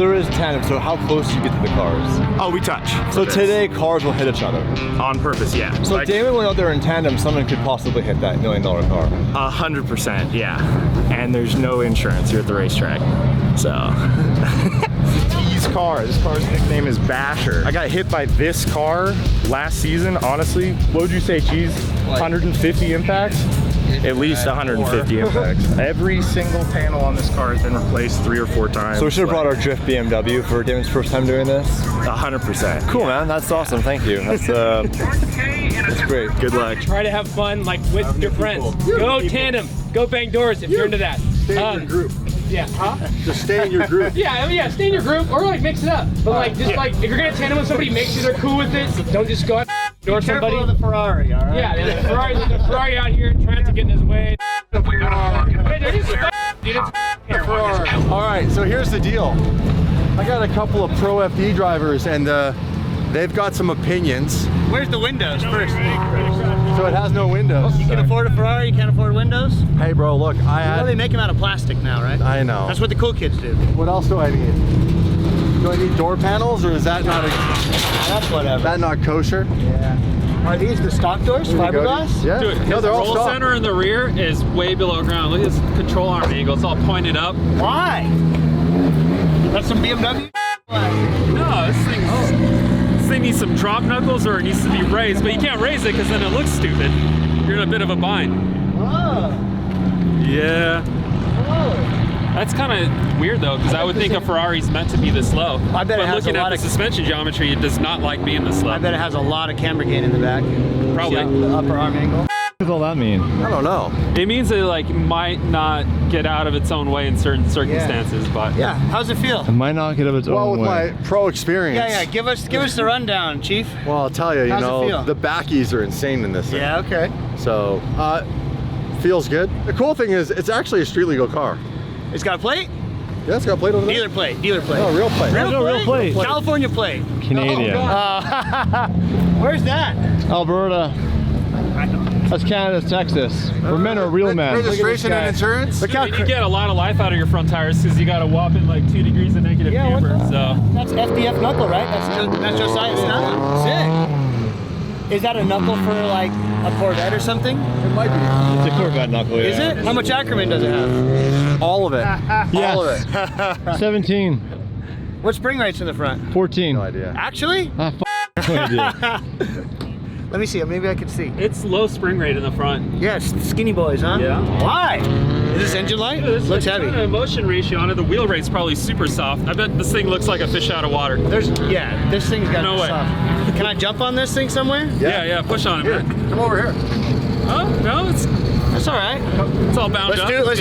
There is tandem, so how close do you get to the cars? Oh, we touch. So today, cars will hit each other. On purpose, yeah. So if David went out there in tandem, someone could possibly hit that $1 million car. 100%, yeah. And there's no insurance here at the racetrack, so. T's car. This car's nickname is Basher. I got hit by this car last season, honestly. What would you say, Cheese? 150 impacts? At least 150 impacts. Every single panel on this car has been replaced 3 or 4 times. So we should have brought our drift BMW for David's first time doing this? 100%. Cool, man. That's awesome. Thank you. That's great. Good luck. Try to have fun like with your friends. Go tandem. Go bang doors if you're into that. Stay in your group. Yeah. Huh? Just stay in your group. Yeah, stay in your group or like mix it up. But like just like if you're gonna tandem with somebody, make sure they're cool with it. Don't just go out door somebody. Careful of the Ferrari, all right? Yeah, there's a Ferrari out here trying to get in his way. Wait, they're just dude, it's Ferrari. All right, so here's the deal. I got a couple of pro FD drivers, and they've got some opinions. Where's the windows first? So it has no windows. You can afford a Ferrari, you can't afford windows? Hey, bro, look, Well, they make them out of plastic now, right? I know. That's what the cool kids do. What else do I need? Do I need door panels, or is that not That's whatever. that not kosher? Yeah. Are these the stock doors, fiberglass? Yeah. Dude, No, his they're all roll stock. center in the rear is way below ground. Look at his control arm angle. It's all pointed up. Why? That's some BMW? No, this thing needs some drop knuckles or it needs to be raised, but you can't raise it because then it looks stupid. You're in a bit of a bind. Oh. Yeah. That's kind of weird though, because I would think a Ferrari's meant to be this low. I bet it but has looking a at lot the of suspension geometry, it does not like being this low. I bet it has a lot of camber gain in the back. Probably. See the upper arm angle. What does all that mean? I don't know. It means it like might not get out of its own way in certain circumstances, but Yeah, how's it feel? It might not get of its Well, own with way. my pro experience. Yeah, give us the rundown, Chief. Well, I'll tell you, How's it feel? the backies are insane in this thing. Yeah, okay. So, feels good. The cool thing is, it's actually a street legal car. It's got a plate? Yeah, it's got a plate on it. Dealer plate. No, real plate. real plate. California plate. Canadian. Where's that? Alberta. That's Canada's Texas. Where men are real men. Registration and insurance. Look how you get a lot of life out of your front tires because you got a whopping like 2 degrees of negative camber. So That's FDF knuckle, right? That's Josiah's knuckle. Sick. Is that a knuckle for like a Corvette or something? It might be. It's a Corvette knuckle, yeah. Is it? How much Ackerman does it have? All of it. Yes. All of it. 17. What spring rates in the front? 14. No idea. Actually? No idea. Let me see. Maybe I can see. it's low spring rate in the front. Yes, skinny boys, huh? Yeah. Why? Is this engine light? Looks heavy. The motion ratio on it, the wheel rate's probably super soft. I bet this thing looks like a fish out of water. This thing's got No way. soft. Can I jump on this thing somewhere? Yeah, push on it, Here, man. come over here. Oh, no, it's That's all right. all bound up. Let's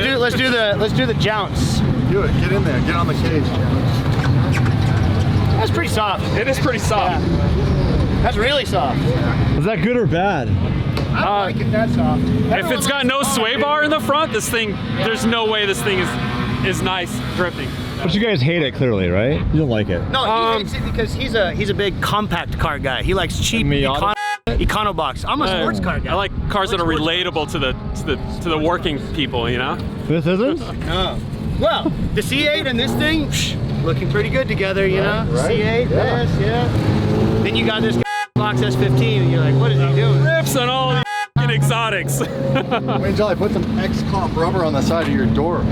do the jounce. Do it. Get in there. Get on the cage. That's pretty soft. It is pretty soft. That's really soft. Is that good or bad? I don't like it that soft. If it's got no sway bar in the front, this thing, there's no way this thing is nice drifting. But you guys hate it clearly, right? You don't like it. No, he hates it because he's a big compact car guy. He likes cheap econobox. I'm a sports car guy. I like cars that are relatable to the working people, you know? This isn't? No. Well, the C8 and this thing, looking pretty good together, you know? Right. C8, this, yeah. Then you got this box S15 and you're like, what is he doing? Rips on all the f***ing exotics. Wait until I put some X-Comp rubber on the side of your door.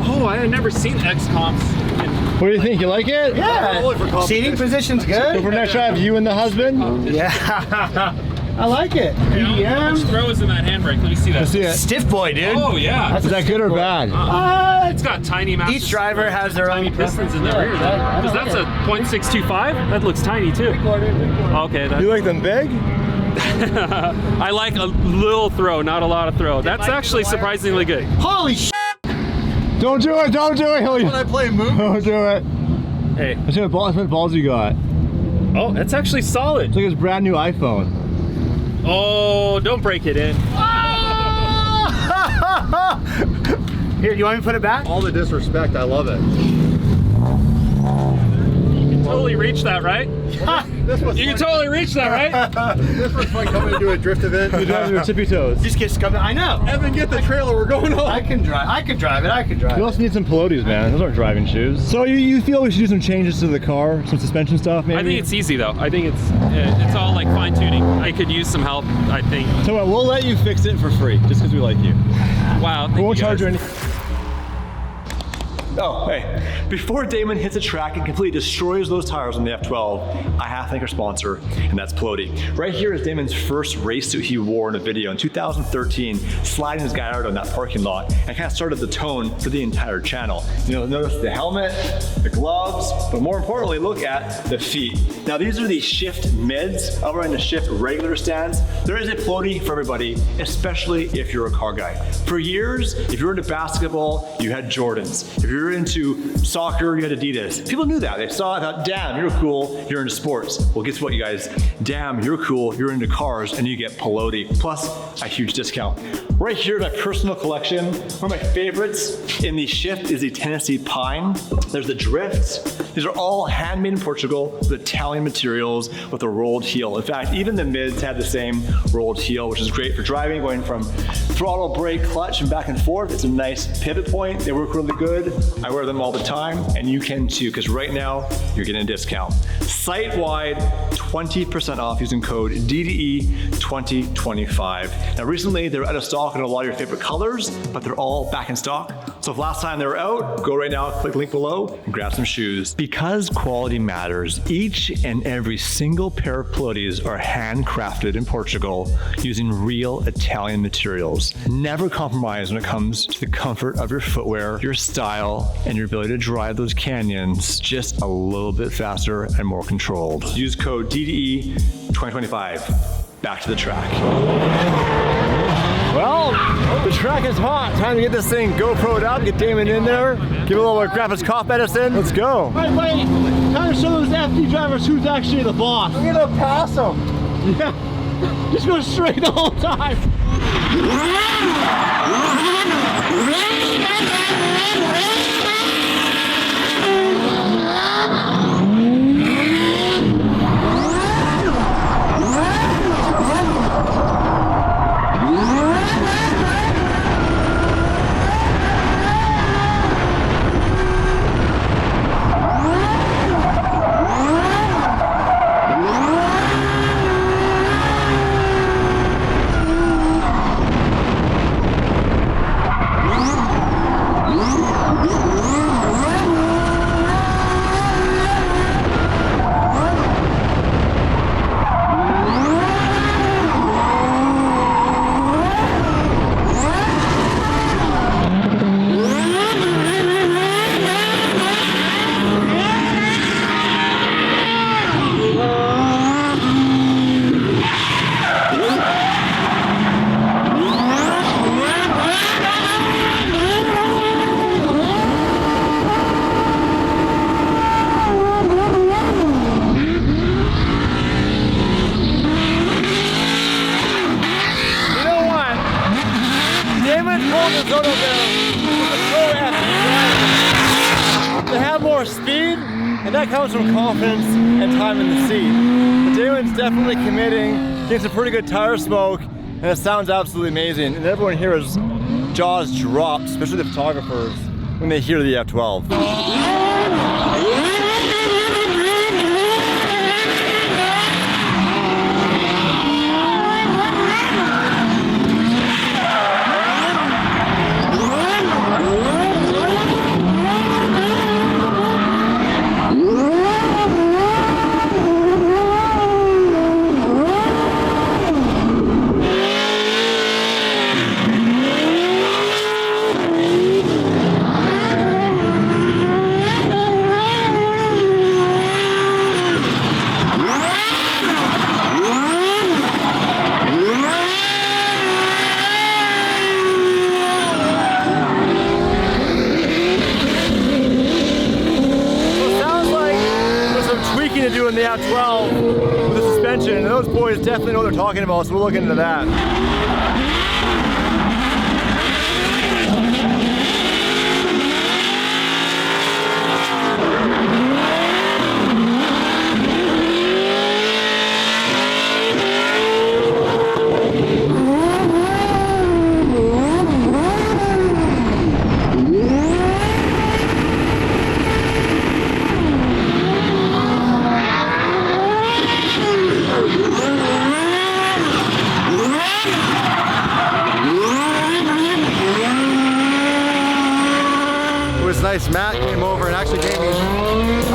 Oh, I had never seen X-Comps. What do you think? You like it? Yeah. Seating position's So good. for next drive, you and the husband? Yeah. I like it. How much throw is in that handbrake? Let me see that. Let's see it. Stiff boy, dude. Oh, yeah. Is that good or bad? It's got tiny mounts. Each driver has their own pistons in the rear. Because that's a .625. That looks tiny too. Okay. You like them big? I like a little throw, not a lot of throw. That's actually surprisingly good. Holy sh**. Don't do it! Don't do it! When I play movies. Don't do it! Hey. Let's see what balls you got. Oh, that's actually solid. It's like his brand new iPhone. Oh, don't break it in. Here, do you want me to put it back? All the disrespect, I love it. You can totally reach that, right? You can totally reach that, right? This was fun coming to do a drift event. You're driving your tippy toes. Just get coming. I know. Evan, get the trailer. We're going home. I can drive it. I can drive You it. also need some pelotes, man. Those aren't driving shoes. So you feel we should do some changes to the car, some suspension stuff, maybe? I think it's easy though. I think it's all like fine tuning. I could use some help, I think. So what, we'll let you fix it for free, just because we like you. Wow. We won't charge you any. Oh, hey. Before Damon hits a track and completely destroys those tires on the F12, I have to thank our sponsor, and that's Pelote. Right here is Damon's first race suit he wore in a video in 2013, sliding his guy out on that parking lot, and kind of started the tone for the entire channel. You'll notice the helmet, the gloves, but more importantly, look at the feet. Now these are the Shift mids. Over in the Shift regular stands. There is a Pelote for everybody, especially if you're a car guy. For years, if you were into basketball, you had Jordans. If you're into soccer, you had Adidas. People knew that. They saw it, thought, damn, you're cool, you're into sports. Well, guess what, you guys? Damn, you're cool, you're into cars, and you get Pelote, plus a huge discount. Right here is my personal collection. One of my favorites in the Shift is the Tennessee Pine. There's the Drifts. These are all handmade in Portugal with Italian materials with a rolled heel. In fact, even the mids have the same rolled heel, which is great for driving, going from throttle, brake, clutch, and back and forth. It's a nice pivot point. They work really good. I wear them all the time, and you can too, because right now, you're getting a discount. Site-wide, 20% off using code DDE2025. Now recently, they're out of stock in a lot of your favorite colors, but they're all back in stock. So if last time they were out, go right now, click the link below, and grab some shoes. Because quality matters, each and every single pair of Pelotes are handcrafted in Portugal using real Italian materials. Never compromise when it comes to the comfort of your footwear, your style, and your ability to drive those canyons just a little bit faster and more controlled. Use code DDE2025. Back to the track. Well, the track is hot. Time to get this thing GoPro'd up, get Damon in there, give a little graphics cough medicine. Let's go. Wait. Time to show those FD drivers who's actually the boss. I'm gonna pass them. Yeah. Just go straight the whole time. They have more speed, and that comes from confidence and time in the seat. But Damon's definitely committing, getting some pretty good tire smoke, and it sounds absolutely amazing. And everyone here is jaws dropped, especially the photographers, when they hear the F12. To do in the F12 with the suspension, and those boys definitely know what they're talking about, so we'll look into that. gave me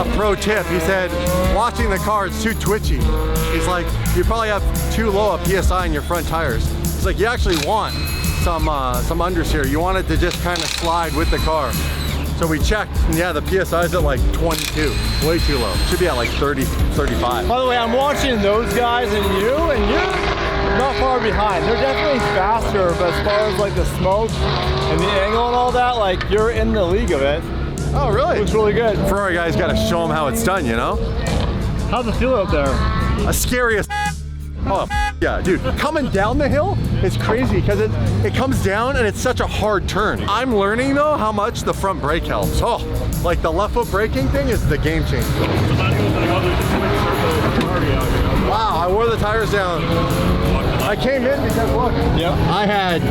a pro tip. He said, watching the car, it's too twitchy. He's like, you probably have too low a PSI in your front tires. He's like, you actually want some understeer. You want it to just kind of slide with the car. So we checked, and yeah, the PSI is at like 22, way too low. Should be at like 30, 35. By the way, I'm watching those guys and you're not far behind. They're definitely faster, but as far as like the smoke and the angle and all that, like you're in the league of it. Oh, really? Looks really good. Ferrari guys got to show them how it's done, you know? How's it feel out there? A scariest. Oh, yeah, dude. Coming down the hill is crazy because it comes down and it's such a hard turn. I'm learning though how much the front brake helps. Oh, like the left foot braking thing is the game changer. Wow, I wore the tires down. I came in because look, I had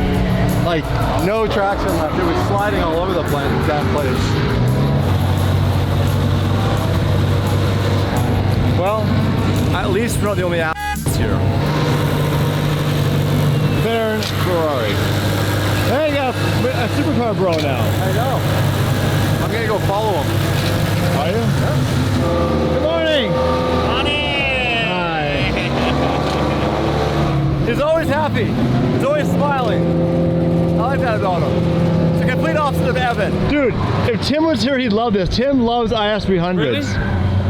like no traction left. It was sliding all over the place. Well, at least we're not the only assholes here. Ferrari. Hey, you got a supercar bro now. I know. I'm gonna go follow him. Are you? Yeah. Good morning. Hi. He's always happy. He's always smiling. I like that about him. It's the complete opposite of Evan. Dude, if Tim was here, he'd love this. Tim loves IS300s. Really?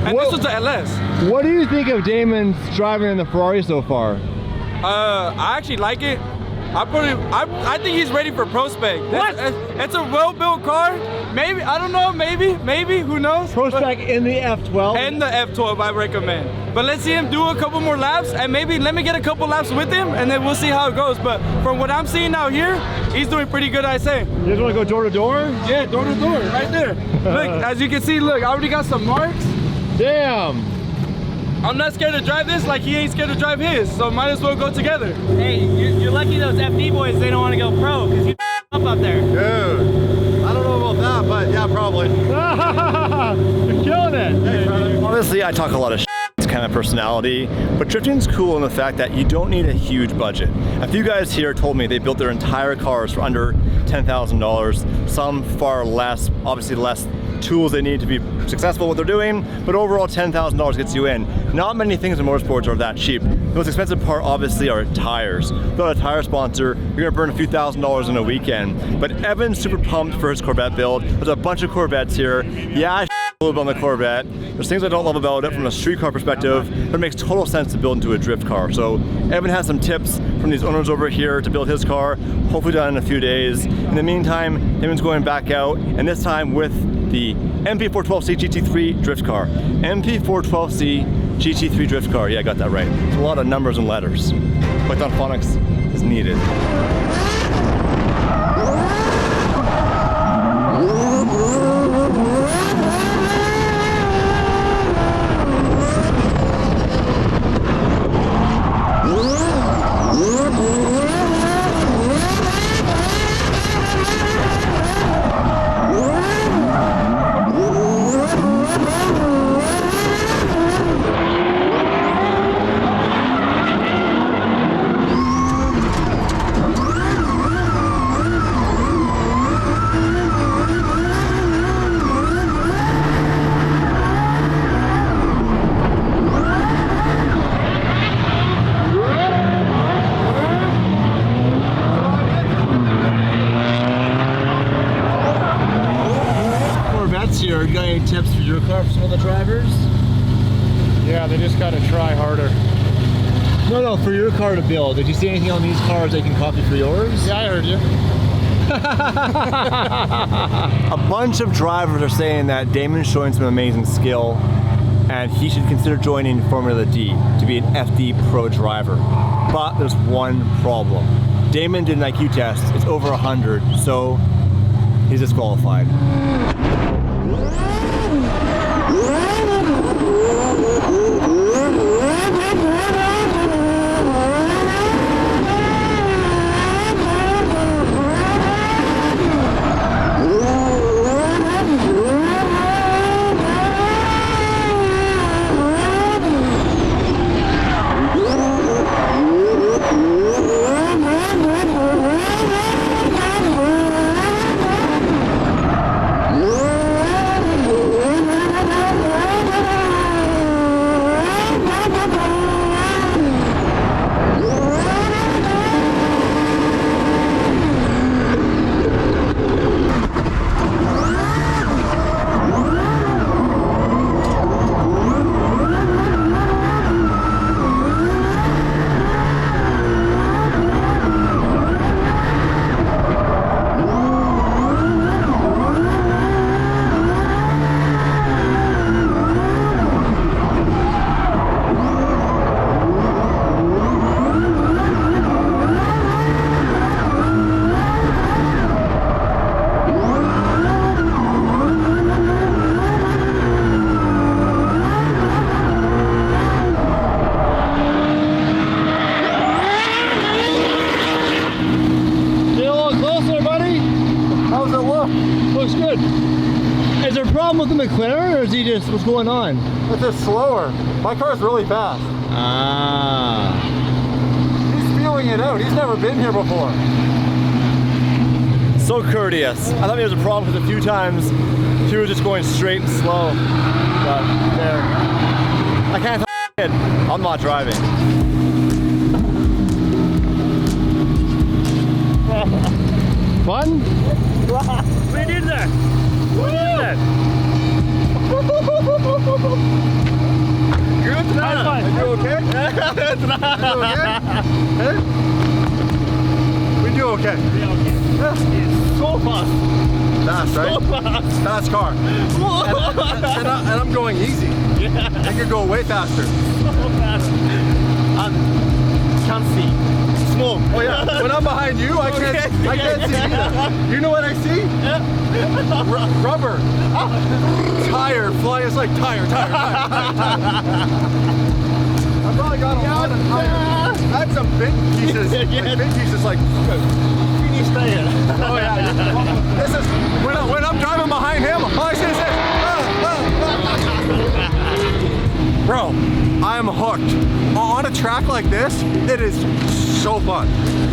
And this is the LS. What do you think of Damon's driving in the Ferrari so far? I actually like it. I think he's ready for Pro Spec. It's a well-built car. Maybe, I don't know, maybe, who knows? Pro Spec in the F12? And the F12 I recommend. But let's see him do a couple more laps and maybe let me get a couple laps with him and then we'll see how it goes. But from what I'm seeing out here, he's doing pretty good, I say. You guys want to go door to door? Yeah, door to door, right there. Look, as you can see, look, I already got some marks. Damn. I'm not scared to drive this like he ain't scared to drive his, so might as well go together. Hey, you're lucky those FD boys, they don't want to go pro, because you up out there. Dude, I don't know about that, but yeah, probably. You're killing it. Hey, brother. Honestly, I talk a lot of it's kind of personality, but drifting's cool in the fact that you don't need a huge budget. A few guys here told me they built their entire cars for under $10,000, some far less, obviously less tools they need to be successful what they're doing, but overall $10,000 gets you in. Not many things in motorsports are that cheap. The most expensive part obviously are tires. Without a tire sponsor, you're gonna burn a few $1,000s in a weekend. But Evan's super pumped for his Corvette build. There's a bunch of Corvettes here. Yeah, I a little bit on the Corvette. There's things I don't love about it from a street car perspective, but it makes total sense to build into a drift car. So Evan has some tips from these owners over here to build his car, hopefully done in a few days. In the meantime, Evan's going back out, and this time with the MP412C GT3 drift car. MP412C GT3 drift car. Yeah, I got that right. It's a lot of numbers and letters. Python phonics is needed. Here, got any tips for your car for some of the drivers? Yeah, they just gotta try harder. No, for your car to build. Did you see anything on these cars they can copy for yours? Yeah, I heard you. A bunch of drivers are saying that Damon's showing some amazing skill and he should consider joining Formula D to be an FD Pro driver. But there's one problem. Damon did an IQ test, it's over 100, so he's disqualified. McLaren, or is he just, what's going on? It's just slower. My car's really fast. Ah. He's feeling it out. He's never been here before. So courteous. I thought there was a problem because a few times he was just going straight and slow. But there. I can't it. I'm not driving. Fun? We did that. We did that. Good High five. Are you okay? We do okay. So fast. Fast, right? So fast. Fast car. And I'm going easy. Yeah. I could go way faster. So fast. Can't see. Smoke. Oh yeah. When I'm behind you, I can't see either. You know what I see? Rubber. Tire flying. It's like tire. I probably got a lot of tire. I had some big pieces. Like big pieces like. Oh yeah. This is when I'm driving behind him. All I say is this. Bro, I am hooked. On a track like this, it is so fun.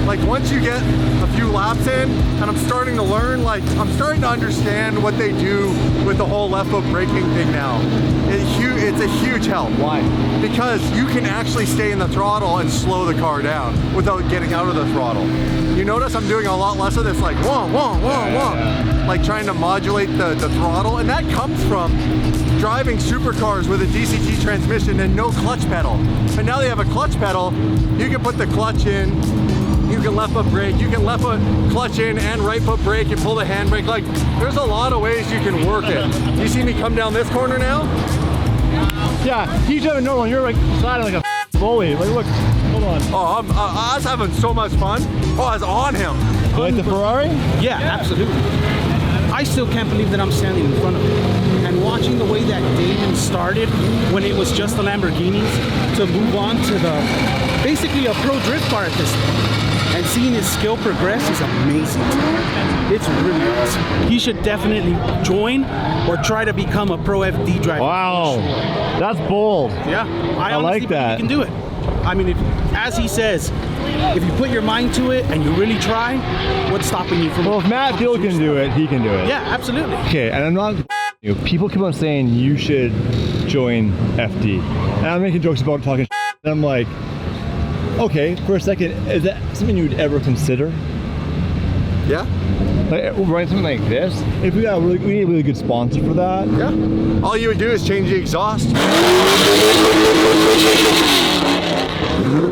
Like once you get a few laps in, and I'm starting to learn, like I'm starting to understand what they do with the whole left foot braking thing now. It's a huge help. Why? Because you can actually stay in the throttle and slow the car down without getting out of the throttle. You notice I'm doing a lot less of this, like whoa, like trying to modulate the throttle, and that comes from driving supercars with a DCT transmission and no clutch pedal. But now they have a clutch pedal, you can put the clutch in, you can left foot brake, you can left foot clutch in and right foot brake and pull the handbrake. Like, there's a lot of ways you can work it. You see me come down this corner now? Yeah, he's driving normal, you're like sliding like a bully. Like, look, hold on. Oh, I was having so much fun. Oh, I was on him. You like the Ferrari? Yeah, absolutely. I still can't believe that I'm standing in front of him. And watching the way that Damon started when it was just the Lamborghinis to move on to basically a pro drift car at this point. And seeing his skill progress is amazing. It's really awesome. He should definitely join or try to become a pro FD driver. Wow, that's bold. Yeah, I honestly like believe that. you can do it. I mean, as he says, if you put your mind to it and you really try, what's stopping you from? Well, if Matt Field can do it, he can do it. Yeah, absolutely. Okay, and I'm not. People keep on saying you should join FD, and I'm making jokes about talking. And I'm like, okay, for a second, is that something you would ever consider? Yeah. Like running something like this? If we need a really good sponsor for that. Yeah. All you would do is change the exhaust.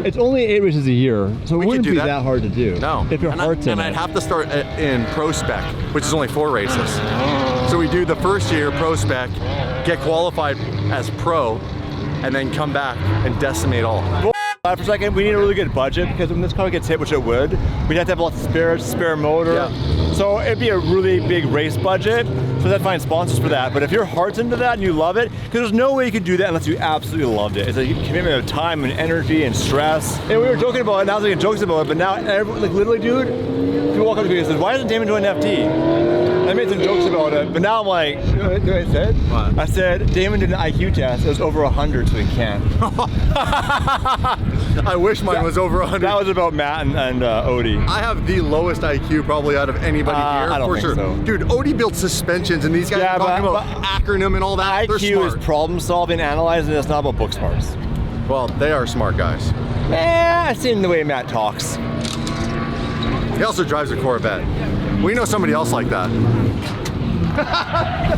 It's only 8 races a year, so We it wouldn't could do be that. that hard to do. No. If your heart's in and it. I'd have to start in Pro Spec, which is only 4 races. So we do the first year Pro Spec, get qualified as Pro, and then come back and decimate all. For a second, we need a really good budget because when this car gets hit, which it would, we'd have to have lots of spare motor. Yeah. So it'd be a really big race budget. So I'd find sponsors for that. But if your heart's into that and you love it, because there's no way you could do that unless you absolutely loved it. It's a commitment of time and energy and stress. And we were joking about it, now I was making jokes about it, but now, like literally, dude, people walk up to me and say, why doesn't Damon join FD? I made some jokes about it, but now I'm like, you know what I said? What? I said, Damon did an IQ test, it was over 100, so he can't. I wish mine was over 100. That was about Matt and Odie. I have the lowest IQ probably out of anybody here, I don't for think sure. so. Dude, Odie built suspensions, and these guys Yeah, are talking but about acronym and all that. They're IQ smart. is problem solving, analyzing, it's not about book smarts. Well, they are smart guys. I've seen the way Matt talks. He also drives a Corvette. We know somebody else like that.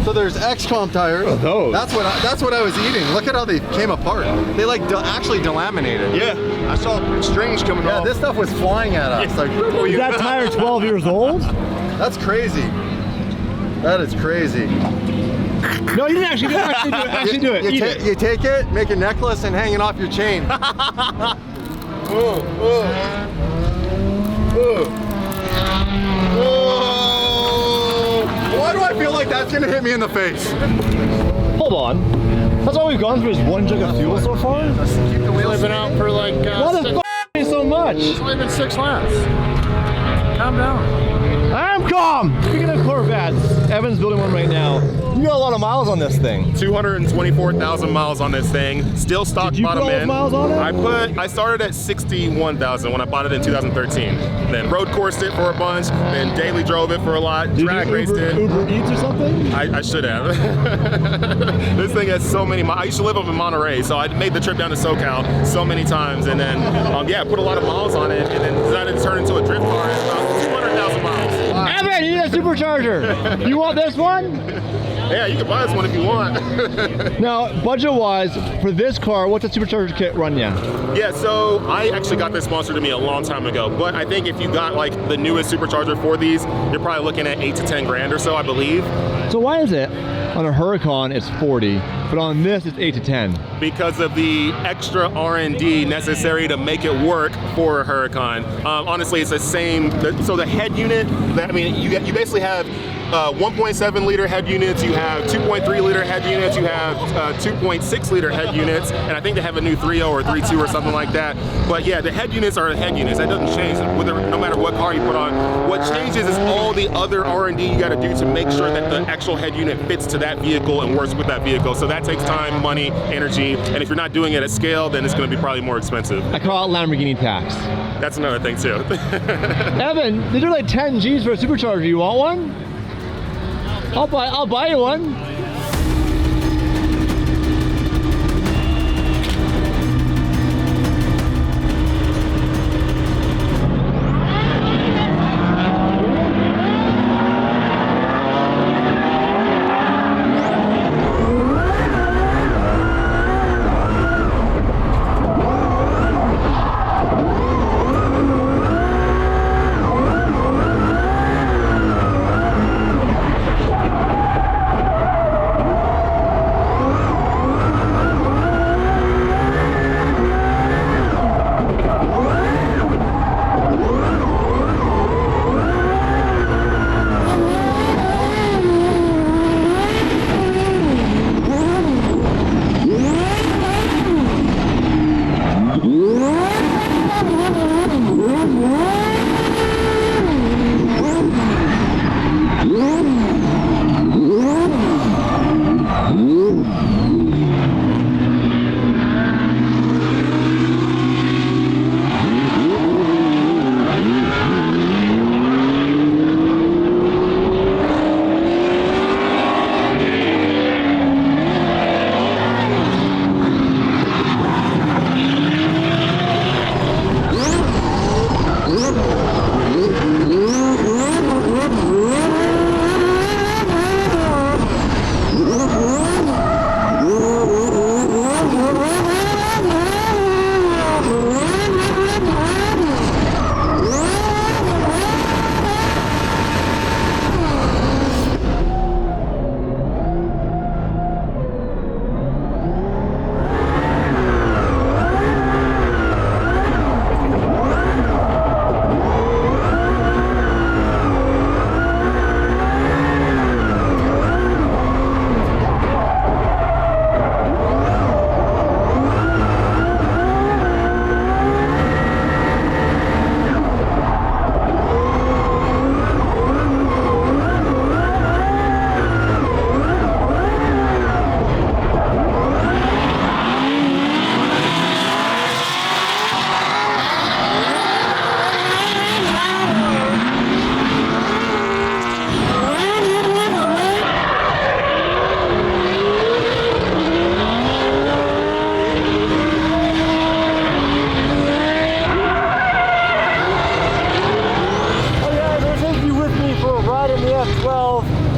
So there's XCOM tires. Oh, those. That's what I was eating. Look at how they came apart. They like actually delaminated. Yeah, I saw strings coming Yeah, off. this stuff was flying at us. Like, Is that tire 12 years old? That's crazy. That is crazy. No, you didn't actually do it. Actually do it. Eat it. You take it, make a necklace, and hang it off your chain. Why do I feel like that's gonna hit me in the face? Hold on. That's all we've gone through is 1 jug of fuel so far? Keep the wheels. Only been out for like Why the f*** so much? It's only been 6 laps. Calm down. I'm calm. Speaking of Corvettes, Evan's building one right now. You got a lot of miles on this thing. 224,000 miles on this thing. Still stock Did you bottom put all end. those miles on it? I started at 61,000 when I bought it in 2013. Then road coursed it for a bunch, then daily drove it for a lot, drag raced it. Uber Eats or something? I should have. This thing has so many miles. I used to live up in Monterey, so I made the trip down to SoCal so many times, and then yeah, put a lot of miles on it, and then decided to turn into a drift car at about 200,000 miles. Evan, you need a supercharger. You want this one? Yeah, you can buy this one if you want. Now, budget-wise, for this car, what's a supercharger kit run you? Yeah, so I actually got this sponsored to me a long time ago, but I think if you got like the newest supercharger for these, you're probably looking at 8 to 10 grand or so, I believe. So why is it on a Huracan it's 40, but on this it's 8 to 10? Because of the extra R&D necessary to make it work for a Huracan. Honestly, it's the same. So the head unit, you basically have 1.7 liter head units, you have 2.3 liter head units, you have 2.6 liter head units, and I think they have a new 3.0 or 3.2 or something like that. But yeah, the head units are the head units. That doesn't change no matter what car you put on. What changes is all the other R&D you got to do to make sure that the actual head unit fits to that vehicle and works with that vehicle. So that takes time, money, energy, and if you're not doing it at scale, then it's going to be probably more expensive. I call it Lamborghini tax. That's another thing too. Evan, these are like 10 G's for a supercharger. You want one? I'll buy you one.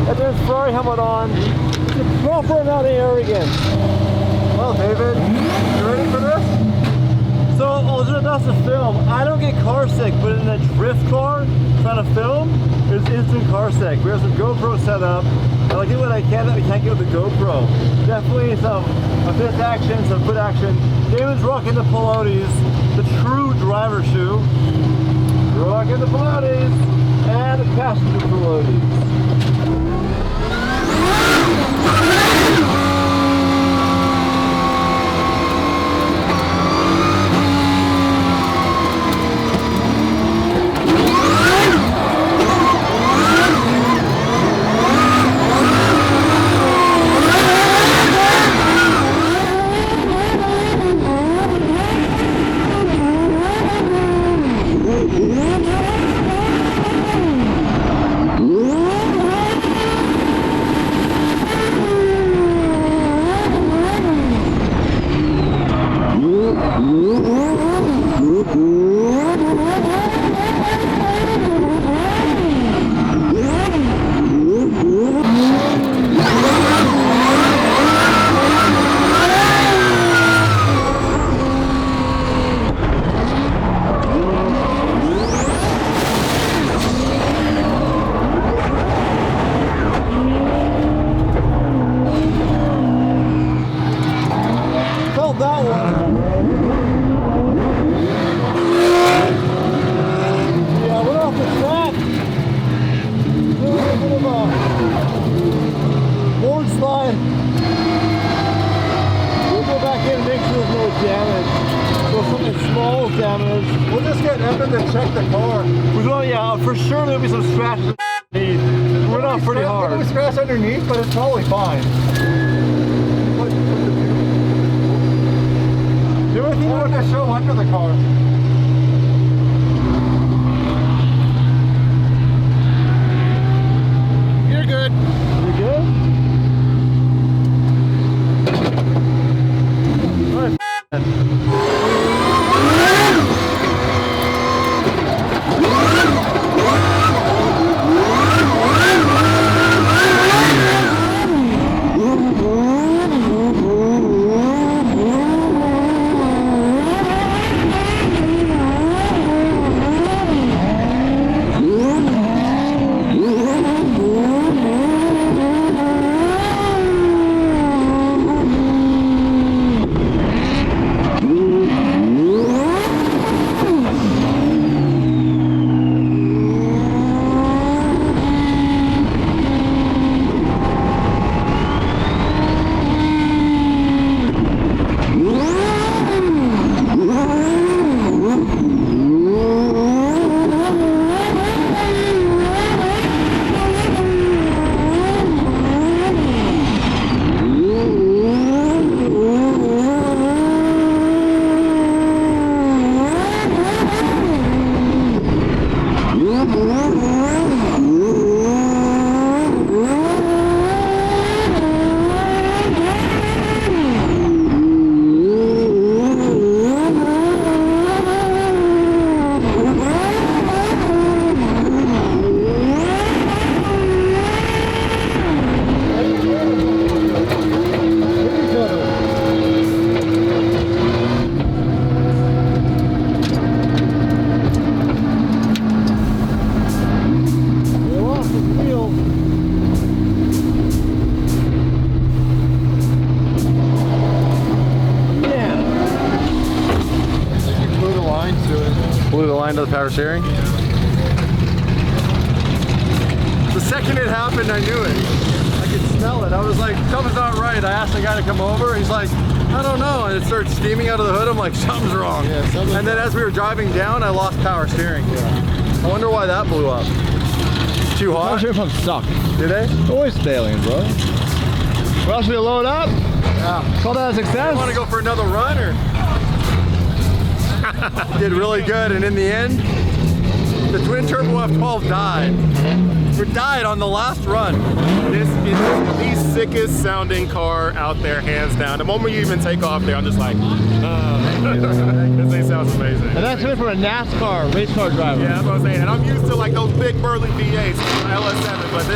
Got this Ferrari helmet on. Go for another air again. Well, David, you ready for this? So, I was about to film. I don't get car sick, but in a drift car, trying to film, there's instant car sick. We have some GoPro set up, and I get what I can that we can't get with the GoPro. Definitely some fist action, some foot action. David's rocking the pelotes, the true driver shoe. Rocking the pelotes, and the passenger pelotes. Felt that one. Yeah, went off the track. A little bit of a board slide. We'll go back in and make sure there's no damage. So if something small is damaged, We'll just get Evan to check the car. we're going, yeah, for sure there'll be some scratches. We went off pretty We hard. scratch underneath, but it's probably fine. The only thing You want to show under the car. You're good. you good? Into the power steering. The second it happened, I knew it. I could smell it. I was like, something's not right. I asked the guy to come over. He's like, I don't know. And it started steaming out of the hood. I'm like, something's wrong. Yeah, something's and then as we were driving down, I lost power steering. Yeah. I wonder why that blew up. Too hot? Power steering pumps suck. Did they? Always failing, bro. What else should we load up? Yeah. Call that a success? You want to go for another run or? Did really good, and in the end, the twin turbo F12 died. It died on the last run. This is the sickest sounding car out there, hands down. The moment you even take off there, I'm just like, this thing sounds amazing. And that's coming from a NASCAR race car driver. Yeah, that's what I'm saying. And I'm used to like those big burly V8s, LS7, but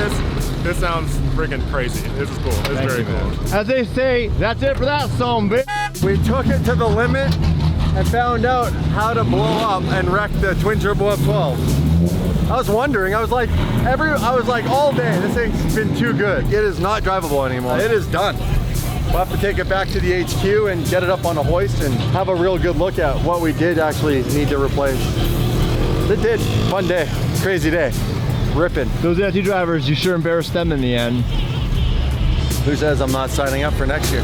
this sounds freaking crazy. This is cool. It's very cool. As they say, that's it for that song, bitch. We took it to the limit and found out how to blow up and wreck the twin turbo F12. I was wondering, I was like all day, this thing's been too good. It is not drivable anymore. It is done. We'll have to take it back to the HQ and get it up on a hoist and have a real good look at what we did actually need to replace. It did. Fun day. Crazy day. Ripping. Those F2 drivers, you sure embarrassed them in the end. Who says I'm not signing up for next year?